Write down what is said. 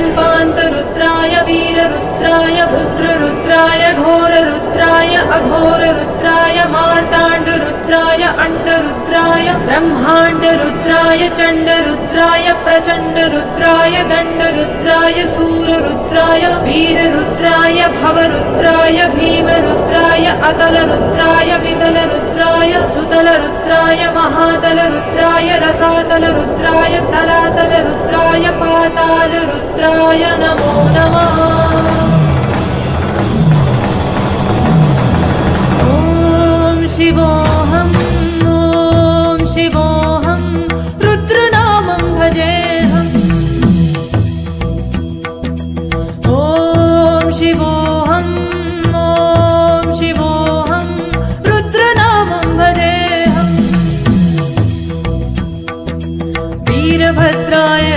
कल्पान्तरुद्राय वीररुद्राय भद्ररुद्राय घोररुद्राय अघोररुद्राय मार्ताण्डरुद्राय अण्डरुद्राय ब्रह्माण्डरुद्राय चण्डरुद्राय प्रचण्डरुद्राय दण्डरुद्राय सूररुद्राय वीररुद्राय भवरुद्राय भीमरुद्राय अतलरुद्राय वितलरुद्राय सुतलरुद्राय महातलरुद्राय रसातलरुद्राय तलातलरुद्राय पातालरुद्राय नमो नमः। ॐ शिवो